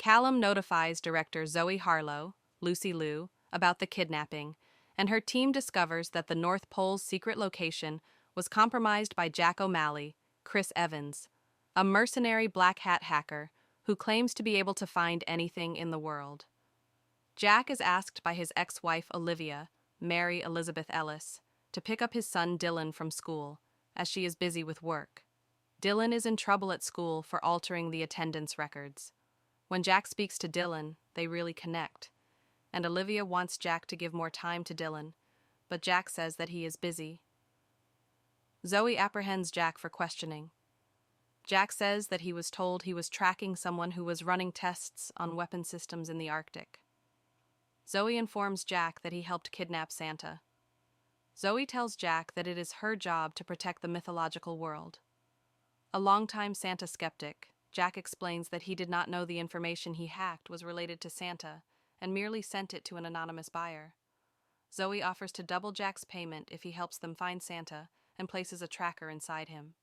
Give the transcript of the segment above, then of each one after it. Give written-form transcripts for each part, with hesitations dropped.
Callum notifies director Zoe Harlow, Lucy Liu, about the kidnapping, and her team discovers that the North Pole's secret location was compromised by Jack O'Malley, Chris Evans, a mercenary black hat hacker who claims to be able to find anything in the world. Jack is asked by his ex-wife Olivia, Mary Elizabeth Ellis, to pick up his son Dylan from school, as she is busy with work. Dylan is in trouble at school for altering the attendance records. When Jack speaks to Dylan, they really connect, and Olivia wants Jack to give more time to Dylan, but Jack says that he is busy. Zoe apprehends Jack for questioning. Jack says that he was told he was tracking someone who was running tests on weapon systems in the Arctic. Zoe informs Jack that he helped kidnap Santa. Zoe tells Jack that it is her job to protect the mythological world. A longtime Santa skeptic, Jack explains that he did not know the information he hacked was related to Santa and merely sent it to an anonymous buyer. Zoe offers to double Jack's payment if he helps them find Santa and places a tracker inside him.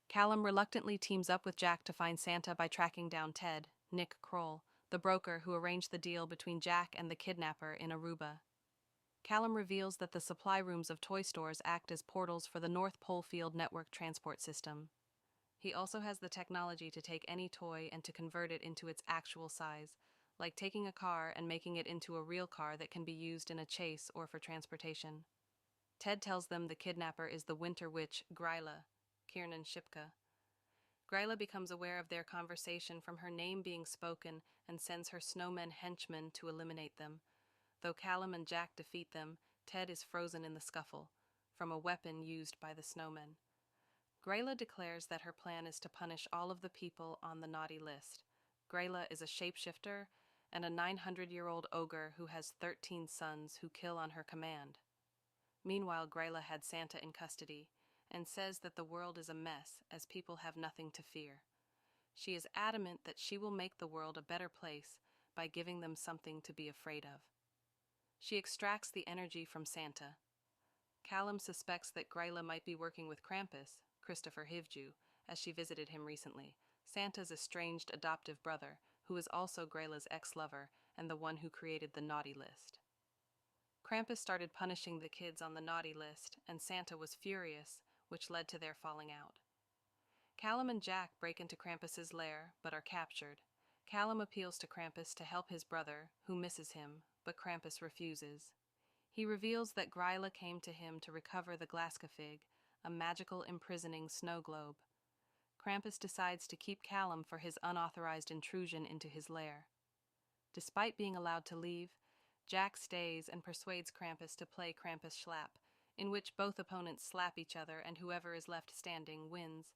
Callum reluctantly teams up with Jack to find Santa by tracking down Ted, Nick Kroll, the broker who arranged the deal between Jack and the kidnapper in Aruba. Callum reveals that the supply rooms of toy stores act as portals for the North Pole Field Network transport system. He also has the technology to take any toy and to convert it into its actual size, like taking a car and making it into a real car that can be used in a chase or for transportation. Ted tells them the kidnapper is the winter witch Gryla, Kiernan Shipka. Gryla becomes aware of their conversation from her name being spoken and sends her snowmen henchmen to eliminate them. Though Callum and Jack defeat them, Ted is frozen in the scuffle, from a weapon used by the snowmen. Gryla declares that her plan is to punish all of the people on the naughty list. Gryla is a shapeshifter and a 900-year-old ogre who has 13 sons who kill on her command. Meanwhile, Gryla had Santa in custody and says that the world is a mess as people have nothing to fear. She is adamant that she will make the world a better place by giving them something to be afraid of. She extracts the energy from Santa. Callum suspects that Gryla might be working with Krampus, Christopher Hivju, as she visited him recently, Santa's estranged adoptive brother, who is also Gryla's ex-lover and the one who created the naughty list. Krampus started punishing the kids on the naughty list, and Santa was furious, which led to their falling out. Callum and Jack break into Krampus's lair, but are captured. Callum appeals to Krampus to help his brother, who misses him, but Krampus refuses. He reveals that Gryla came to him to recover the Glaskafig, a magical imprisoning snow globe. Krampus decides to keep Callum for his unauthorized intrusion into his lair. Despite being allowed to leave, Jack stays and persuades Krampus to play Krampus Schlapp, in which both opponents slap each other and whoever is left standing wins,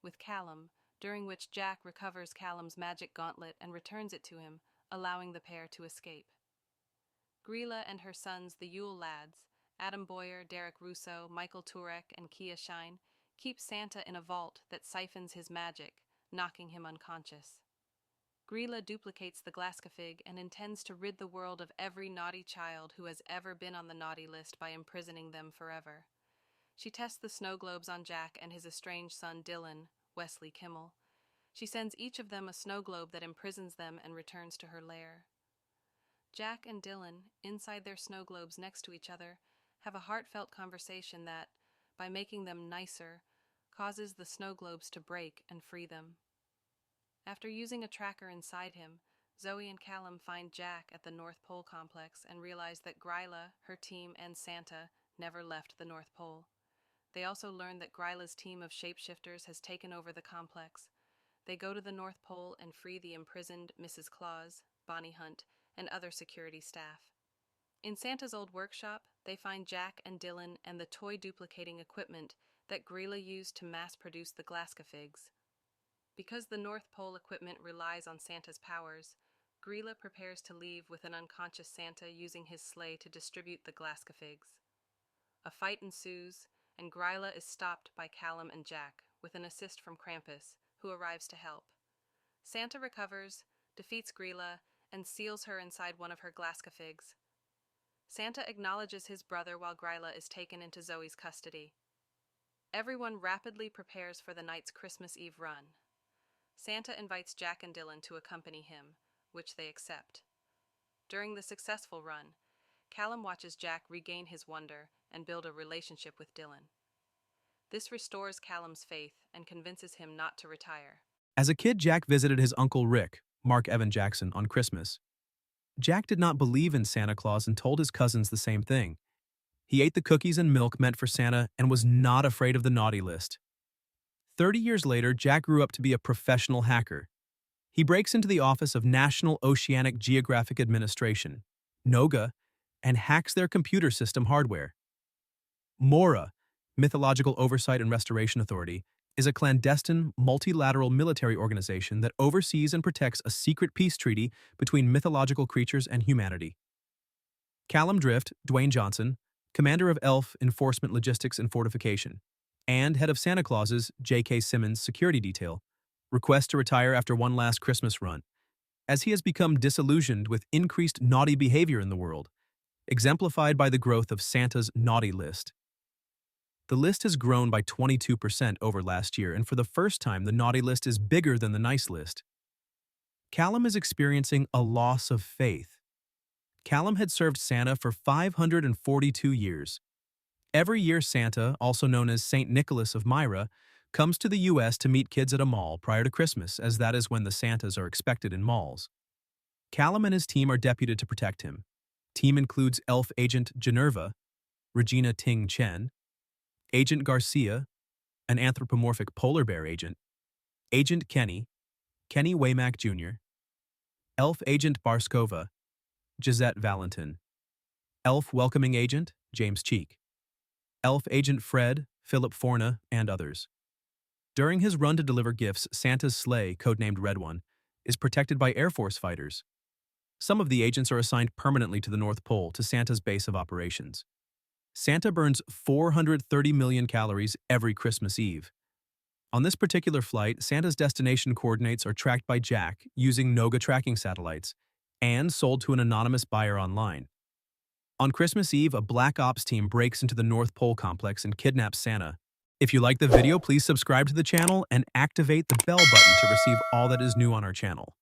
with Callum, during which Jack recovers Callum's magic gauntlet and returns it to him, allowing the pair to escape. Gryla and her sons, the Yule Lads, Adam Boyer, Derek Russo, Michael Turek, and Kia Shine, keep Santa in a vault that siphons his magic, knocking him unconscious. Gryla duplicates the Glaskafig and intends to rid the world of every naughty child who has ever been on the naughty list by imprisoning them forever. She tests the snow globes on Jack and his estranged son Dylan, Wesley Kimmel. She sends each of them a snow globe that imprisons them and returns to her lair. Jack and Dylan, inside their snow globes next to each other, have a heartfelt conversation that, by making them nicer, causes the snow globes to break and free them. After using a tracker inside him, Zoe and Callum find Jack at the North Pole complex and realize that Gryla, her team, and Santa never left the North Pole. They also learn that Gryla's team of shapeshifters has taken over the complex. They go to the North Pole and free the imprisoned Mrs. Claus, Bonnie Hunt, and other security staff. In Santa's old workshop, they find Jack and Dylan and the toy duplicating equipment that Gryla used to mass-produce the Glaskafigs. Because the North Pole equipment relies on Santa's powers, Gryla prepares to leave with an unconscious Santa using his sleigh to distribute the Glaskafigs. A fight ensues, and Gryla is stopped by Callum and Jack, with an assist from Krampus, who arrives to help. Santa recovers, defeats Gryla, and seals her inside one of her Glaskafigs. Santa acknowledges his brother while Gryla is taken into Zoe's custody. Everyone rapidly prepares for the night's Christmas Eve run. Santa invites Jack and Dylan to accompany him, which they accept. During the successful run, Callum watches Jack regain his wonder and build a relationship with Dylan. This restores Callum's faith and convinces him not to retire. As a kid, Jack visited his Uncle Rick, Mark Evan Jackson, on Christmas. Jack did not believe in Santa Claus and told his cousins the same thing. He ate the cookies and milk meant for Santa and was not afraid of the naughty list. 30 years later, Jack grew up to be a professional hacker. He breaks into the office of National Oceanic Geographic Administration, NOGA, and hacks their computer system hardware. MORA, Mythological Oversight and Restoration Authority, is a clandestine, multilateral military organization that oversees and protects a secret peace treaty between mythological creatures and humanity. Callum Drift, Dwayne Johnson, commander of ELF Enforcement Logistics and Fortification, and head of Santa Claus's J.K. Simmons security detail, requests to retire after one last Christmas run, as he has become disillusioned with increased naughty behavior in the world, exemplified by the growth of Santa's naughty list. The list has grown by 22% over last year, and for the first time, the naughty list is bigger than the nice list. Callum is experiencing a loss of faith. Callum had served Santa for 542 years. Every year, Santa, also known as St. Nicholas of Myra, comes to the U.S. to meet kids at a mall prior to Christmas, as that is when the Santas are expected in malls. Callum and his team are deputed to protect him. Team includes elf agent Generva, Regina Ting Chen, Agent Garcia, an anthropomorphic polar bear agent, Agent Kenny, Kenny Waymack Jr., Elf Agent Barskova, Gisette Valentin, Elf Welcoming Agent James Cheek, Elf Agent Fred, Philip Forna, and others. During his run to deliver gifts, Santa's sleigh, codenamed Red One, is protected by Air Force fighters. Some of the agents are assigned permanently to the North Pole, to Santa's base of operations. Santa burns 430 million calories every Christmas Eve. On this particular flight, Santa's destination coordinates are tracked by Jack using NOGA tracking satellites and sold to an anonymous buyer online. On Christmas Eve, a Black Ops team breaks into the North Pole complex and kidnaps Santa. If you like the video, please subscribe to the channel and activate the bell button to receive all that is new on our channel.